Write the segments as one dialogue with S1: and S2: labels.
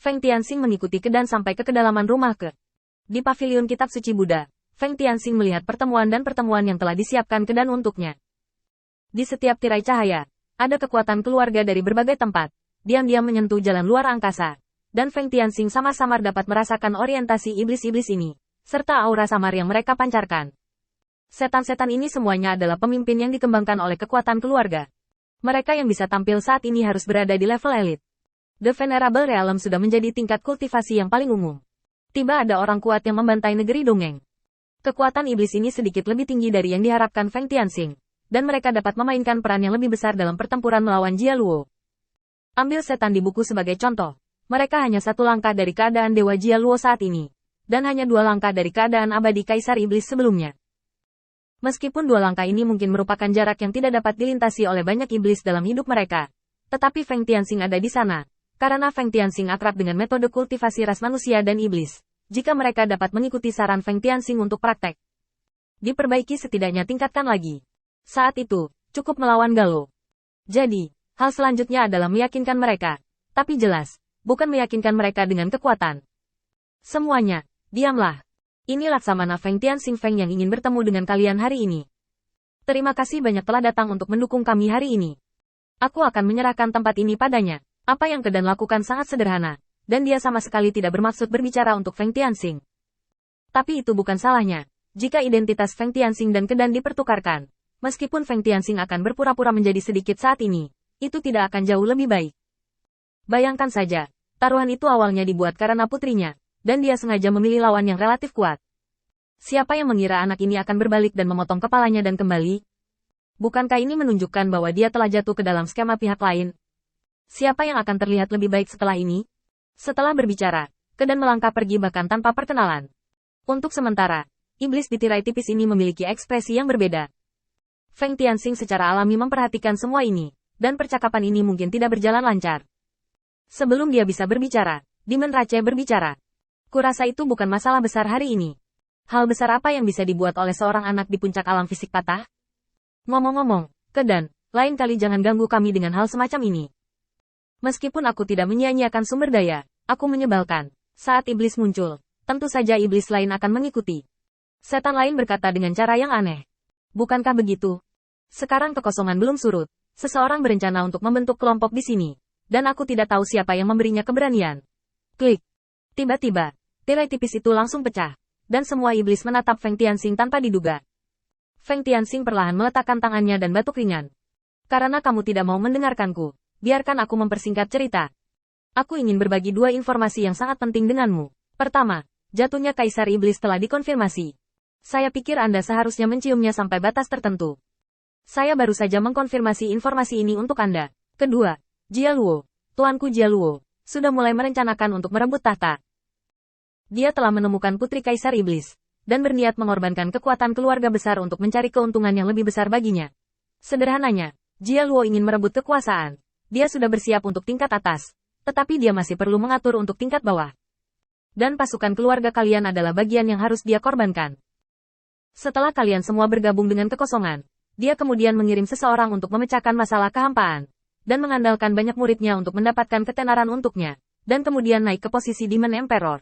S1: Feng Tianxing mengikuti Kedan sampai ke kedalaman rumah Ke. Di pavilion kitab suci Buddha, Feng Tianxing melihat pertemuan yang telah disiapkan Kedan untuknya. Di setiap tirai cahaya, ada kekuatan keluarga dari berbagai tempat, diam-diam menyentuh jalan luar angkasa. Dan Feng Tianxing samar-samar dapat merasakan orientasi iblis-iblis ini, serta aura samar yang mereka pancarkan. Setan-setan ini semuanya adalah pemimpin yang dikembangkan oleh kekuatan keluarga. Mereka yang bisa tampil saat ini harus berada di level elit. The Venerable Realm sudah menjadi tingkat kultivasi yang paling umum. Tiba ada orang kuat yang membantai negeri dongeng. Kekuatan iblis ini sedikit lebih tinggi dari yang diharapkan Feng Tianxing, dan mereka dapat memainkan peran yang lebih besar dalam pertempuran melawan Jia Luo. Ambil setan di buku sebagai contoh. Mereka hanya satu langkah dari keadaan Dewa Jia Luo saat ini, dan hanya dua langkah dari keadaan abadi Kaisar Iblis sebelumnya. Meskipun dua langkah ini mungkin merupakan jarak yang tidak dapat dilintasi oleh banyak iblis dalam hidup mereka, tetapi Feng Tianxing ada di sana. Karena Feng Tianxing akrab dengan metode kultivasi ras manusia dan iblis, jika mereka dapat mengikuti saran Feng Tianxing untuk praktek. Diperbaiki setidaknya tingkatkan lagi. Saat itu, cukup melawan Galo. Jadi, hal selanjutnya adalah meyakinkan mereka. Tapi jelas, bukan meyakinkan mereka dengan kekuatan. Semuanya, diamlah. Ini Laksamana Feng Tianxing Feng yang ingin bertemu dengan kalian hari ini. Terima kasih banyak telah datang untuk mendukung kami hari ini. Aku akan menyerahkan tempat ini padanya. Apa yang Kedan lakukan sangat sederhana, dan dia sama sekali tidak bermaksud berbicara untuk Feng Tianxing. Tapi itu bukan salahnya, jika identitas Feng Tianxing dan Kedan dipertukarkan. Meskipun Feng Tianxing akan berpura-pura menjadi sedikit saat ini, itu tidak akan jauh lebih baik. Bayangkan saja, taruhan itu awalnya dibuat karena putrinya, dan dia sengaja memilih lawan yang relatif kuat. Siapa yang mengira anak ini akan berbalik dan memotong kepalanya dan kembali? Bukankah ini menunjukkan bahwa dia telah jatuh ke dalam skema pihak lain? Siapa yang akan terlihat lebih baik setelah ini? Setelah berbicara, Kedan melangkah pergi bahkan tanpa perkenalan. Untuk sementara, iblis di tirai tipis ini memiliki ekspresi yang berbeda. Feng Tianxing secara alami memperhatikan semua ini, dan percakapan ini mungkin tidak berjalan lancar. Sebelum dia bisa berbicara, Demon Rache berbicara. Kurasa itu bukan masalah besar hari ini. Hal besar apa yang bisa dibuat oleh seorang anak di puncak alam fisik patah? Ngomong-ngomong, Kedan, lain kali jangan ganggu kami dengan hal semacam ini. Meskipun aku tidak menyia-nyiakan sumber daya, aku menyebalkan. Saat iblis muncul, tentu saja iblis lain akan mengikuti. Setan lain berkata dengan cara yang aneh. Bukankah begitu? Sekarang kekosongan belum surut. Seseorang berencana untuk membentuk kelompok di sini. Dan aku tidak tahu siapa yang memberinya keberanian. Klik. Tiba-tiba, tirai tipis itu langsung pecah. Dan semua iblis menatap Feng Tianxing tanpa diduga. Feng Tianxing perlahan meletakkan tangannya dan batuk ringan. Karena kamu tidak mau mendengarkanku, biarkan aku mempersingkat cerita. Aku ingin berbagi dua informasi yang sangat penting denganmu. Pertama, jatuhnya Kaisar Iblis telah dikonfirmasi. Saya pikir Anda seharusnya menciumnya sampai batas tertentu. Saya baru saja mengkonfirmasi informasi ini untuk Anda. Kedua, Jia Luo, Tuanku Jia Luo, sudah mulai merencanakan untuk merebut tahta. Dia telah menemukan putri Kaisar Iblis, dan berniat mengorbankan kekuatan keluarga besar untuk mencari keuntungan yang lebih besar baginya. Sederhananya, Jia Luo ingin merebut kekuasaan. Dia sudah bersiap untuk tingkat atas, tetapi dia masih perlu mengatur untuk tingkat bawah. Dan pasukan keluarga kalian adalah bagian yang harus dia korbankan. Setelah kalian semua bergabung dengan kekosongan, dia kemudian mengirim seseorang untuk memecahkan masalah kehampaan, dan mengandalkan banyak muridnya untuk mendapatkan ketenaran untuknya, dan kemudian naik ke posisi Demon Emperor.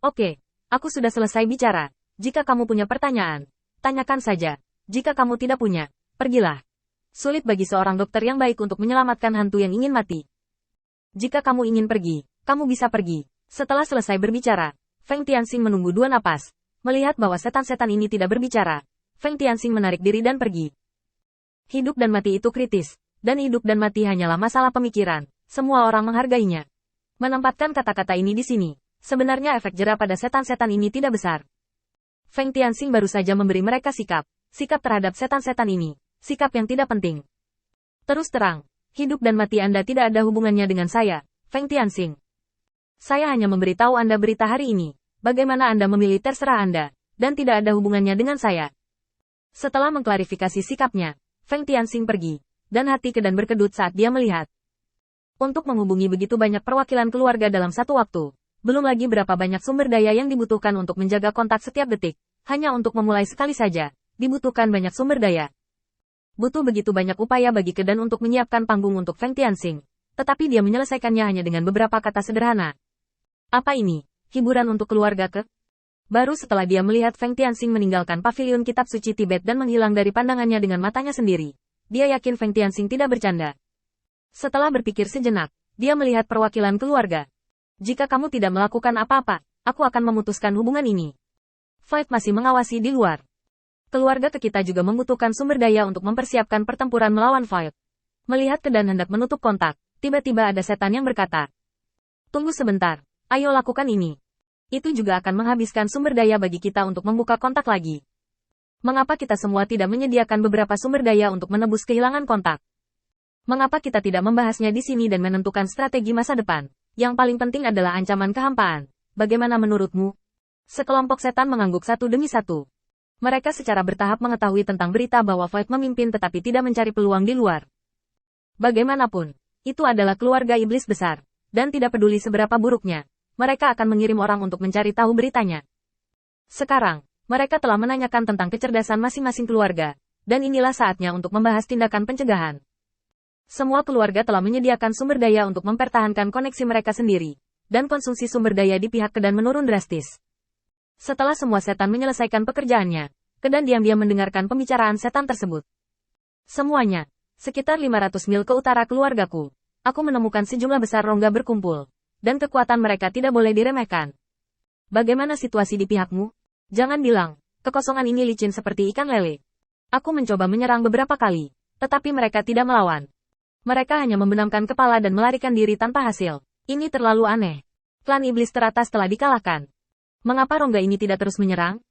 S1: Oke, aku sudah selesai bicara. Jika kamu punya pertanyaan, tanyakan saja. Jika kamu tidak punya, pergilah. Sulit bagi seorang dokter yang baik untuk menyelamatkan hantu yang ingin mati. Jika kamu ingin pergi, kamu bisa pergi. Setelah selesai berbicara, Feng Tianxing menunggu dua napas. Melihat bahwa setan-setan ini tidak berbicara, Feng Tianxing menarik diri dan pergi. Hidup dan mati itu kritis, dan hidup dan mati hanyalah masalah pemikiran. Semua orang menghargainya. Menempatkan kata-kata ini di sini, sebenarnya efek jera pada setan-setan ini tidak besar. Feng Tianxing baru saja memberi mereka sikap terhadap setan-setan ini. Sikap yang tidak penting. Terus terang, hidup dan mati Anda tidak ada hubungannya dengan saya, Feng Tianxing. Saya hanya memberitahu Anda berita hari ini. Bagaimana Anda memilih terserah Anda, dan tidak ada hubungannya dengan saya. Setelah mengklarifikasi sikapnya, Feng Tianxing pergi, dan hati Kedan berkedut saat dia melihat. Untuk menghubungi begitu banyak perwakilan keluarga dalam satu waktu, belum lagi berapa banyak sumber daya yang dibutuhkan untuk menjaga kontak setiap detik, hanya untuk memulai sekali saja, dibutuhkan banyak sumber daya. Butuh begitu banyak upaya bagi Kedan untuk menyiapkan panggung untuk Feng Tianxing. Tetapi dia menyelesaikannya hanya dengan beberapa kata sederhana. Apa ini? Hiburan untuk keluarga ke? Baru setelah dia melihat Feng Tianxing meninggalkan paviliun kitab suci Tibet dan menghilang dari pandangannya dengan matanya sendiri, dia yakin Feng Tianxing tidak bercanda. Setelah berpikir sejenak, dia melihat perwakilan keluarga. Jika kamu tidak melakukan apa-apa, aku akan memutuskan hubungan ini. Five masih mengawasi di luar. Keluarga kita juga membutuhkan sumber daya untuk mempersiapkan pertempuran melawan Five. Melihat Kedan hendak menutup kontak, tiba-tiba ada setan yang berkata, "Tunggu sebentar, ayo lakukan ini. Itu juga akan menghabiskan sumber daya bagi kita untuk membuka kontak lagi. Mengapa kita semua tidak menyediakan beberapa sumber daya untuk menebus kehilangan kontak? Mengapa kita tidak membahasnya di sini dan menentukan strategi masa depan? Yang paling penting adalah ancaman kehampaan. Bagaimana menurutmu?" Sekelompok setan mengangguk satu demi satu. Mereka secara bertahap mengetahui tentang berita bahwa Void memimpin tetapi tidak mencari peluang di luar. Bagaimanapun, itu adalah keluarga iblis besar, dan tidak peduli seberapa buruknya, mereka akan mengirim orang untuk mencari tahu beritanya. Sekarang, mereka telah menanyakan tentang kecerdasan masing-masing keluarga, dan inilah saatnya untuk membahas tindakan pencegahan. Semua keluarga telah menyediakan sumber daya untuk mempertahankan koneksi mereka sendiri, dan konsumsi sumber daya di pihak Kedan menurun drastis. Setelah semua setan menyelesaikan pekerjaannya, Kedan diam-diam mendengarkan pembicaraan setan tersebut. Semuanya, sekitar 500 mil ke utara keluargaku, aku menemukan sejumlah besar rongga berkumpul, dan kekuatan mereka tidak boleh diremehkan. Bagaimana situasi di pihakmu? Jangan bilang, kekosongan ini licin seperti ikan lele. Aku mencoba menyerang beberapa kali, tetapi mereka tidak melawan. Mereka hanya membenamkan kepala dan melarikan diri tanpa hasil. Ini terlalu aneh. Klan iblis teratas telah dikalahkan. Mengapa rongga ini tidak terus menyerang?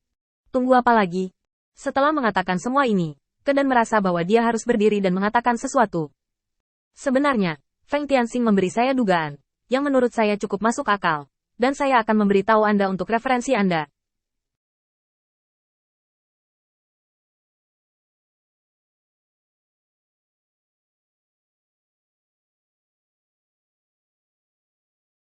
S1: Tunggu apa lagi? Setelah mengatakan semua ini, Kedan merasa bahwa dia harus berdiri dan mengatakan sesuatu. Sebenarnya, Feng Tianxing memberi saya dugaan, yang menurut saya cukup masuk akal, dan saya akan memberitahu Anda untuk referensi Anda,